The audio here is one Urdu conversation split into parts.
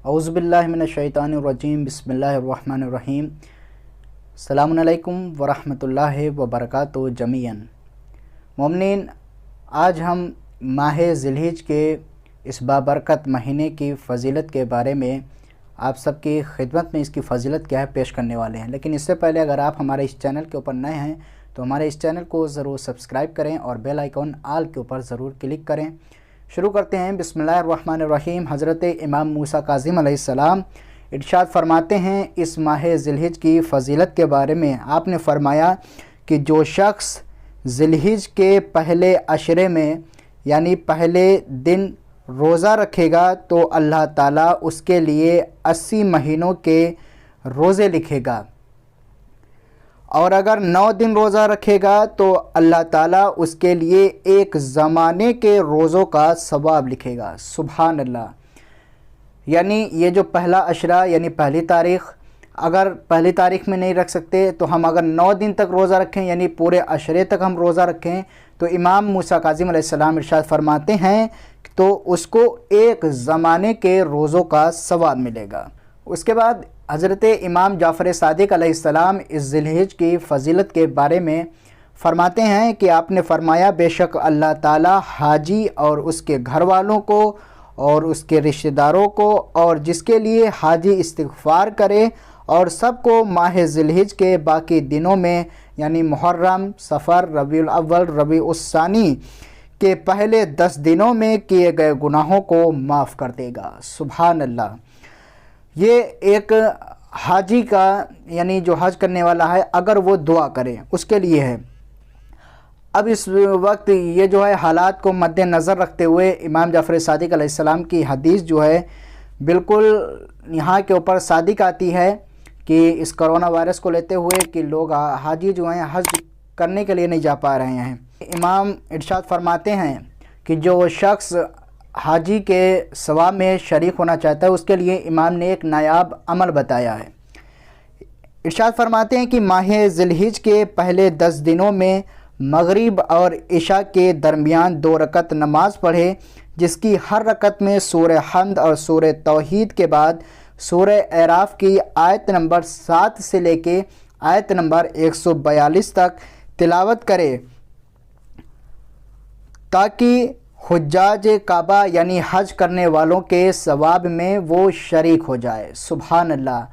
اعوذ باللہ من الشیطان الرجیم، بسم اللہ الرحمن الرحیم۔ السلام علیکم ورحمۃ اللہ وبرکاتہ جمیعاً۔ مومنین، آج ہم ماہ ذی الحجہ کے اس بابرکت مہینے کی فضیلت کے بارے میں آپ سب کی خدمت میں اس کی فضیلت کیا ہے پیش کرنے والے ہیں۔ لیکن اس سے پہلے اگر آپ ہمارے اس چینل کے اوپر نئے ہیں تو ہمارے اس چینل کو ضرور سبسکرائب کریں اور بیل آئیکن آل کے اوپر ضرور کلک کریں۔ شروع کرتے ہیں۔ بسم اللہ الرحمن الرحیم۔ حضرت امام موسیٰ کاظم علیہ السلام ارشاد فرماتے ہیں اس ماہ ذی الحجہ کی فضیلت کے بارے میں، آپ نے فرمایا کہ جو شخص ذی الحجہ کے پہلے عشرے میں یعنی پہلے دن روزہ رکھے گا تو اللہ تعالیٰ اس کے لیے 80 مہینوں کے روزے لکھے گا، اور اگر 9 دن روزہ رکھے گا تو اللہ تعالیٰ اس کے لیے ایک زمانے کے روزوں کا ثواب لکھے گا۔ سبحان اللہ۔ یعنی یہ جو پہلا عشرہ یعنی پہلی تاریخ، اگر پہلی تاریخ میں نہیں رکھ سکتے تو ہم اگر 9 دن تک روزہ رکھیں یعنی پورے عشرے تک ہم روزہ رکھیں تو امام موسیٰ کاظم علیہ السلام ارشاد فرماتے ہیں تو اس کو ایک زمانے کے روزوں کا ثواب ملے گا۔ اس کے بعد حضرت امام جعفر صادق علیہ السلام اس ذی الحجہ کی فضیلت کے بارے میں فرماتے ہیں کہ آپ نے فرمایا بے شک اللہ تعالیٰ حاجی اور اس کے گھر والوں کو اور اس کے رشتہ داروں کو اور جس کے لیے حاجی استغفار کرے اور سب کو ماہ ذی الحجہ کے باقی دنوں میں یعنی محرم، صفر، ربیع الاول، ربیع الثانی کے پہلے 10 دنوں میں کیے گئے گناہوں کو معاف کر دے گا۔ سبحان اللہ۔ یہ ایک حاجی کا یعنی جو حج کرنے والا ہے اگر وہ دعا کرے اس کے لیے ہے۔ اب اس وقت یہ جو ہے حالات کو مد نظر رکھتے ہوئے امام جعفر صادق علیہ السلام کی حدیث جو ہے بالکل یہاں کے اوپر صادق آتی ہے کہ اس کرونا وائرس کو لیتے ہوئے کہ لوگ حاجی جو ہیں حج کرنے کے لیے نہیں جا پا رہے ہیں۔ امام ارشاد فرماتے ہیں کہ جو شخص حاجی کے ثواب میں شریک ہونا چاہتا ہے اس کے لیے امام نے ایک نایاب عمل بتایا ہے۔ ارشاد فرماتے ہیں کہ ماہ ذی الحجہ کے پہلے 10 دنوں میں مغرب اور عشاء کے درمیان 2 رکعت نماز پڑھے جس کی ہر رکعت میں سورہ حمد اور سورہ توحید کے بعد سورہ اعراف کی آیت نمبر 7 سے لے کے آیت نمبر 142 تک تلاوت کرے تاکہ حجاج کعبہ یعنی حج کرنے والوں کے ثواب میں وہ شریک ہو جائے۔ سبحان اللہ۔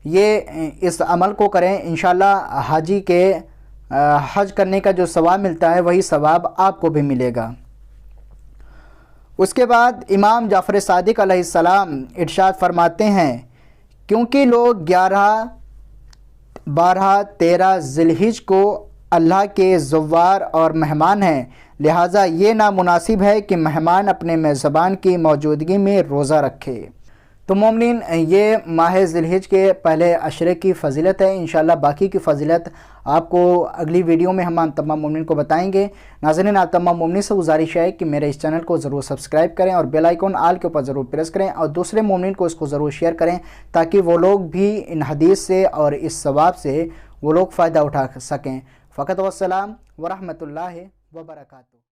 یہ اس عمل کو کریں، انشاءاللہ حاجی کے حج کرنے کا جو ثواب ملتا ہے وہی ثواب آپ کو بھی ملے گا۔ اس کے بعد امام جعفر صادق علیہ السلام ارشاد فرماتے ہیں کیونکہ لوگ 11، 12، 13 ذی الحجہ کو اللہ کے زوار اور مہمان ہیں، لہٰذا یہ نامناسب ہے کہ مہمان اپنے میزبان کی موجودگی میں روزہ رکھے۔ تو مومنین، یہ ماہ ذی الحجہ کے پہلے عشرے کی فضیلت ہے۔ انشاءاللہ باقی کی فضیلت آپ کو اگلی ویڈیو میں ہم تمام مومنین کو بتائیں گے۔ ناظرین، آپ تمام مومنین سے گزارش ہے کہ میرے اس چینل کو ضرور سبسکرائب کریں اور بیل آئیکن آل کے اوپر ضرور پریس کریں اور دوسرے مومنین کو اس کو ضرور شیئر کریں تاکہ وہ لوگ بھی ان حدیث سے اور اس ثواب سے وہ لوگ فائدہ اٹھا سکیں۔ فقط والسلام ورحمۃ اللہ وبرکاتہ۔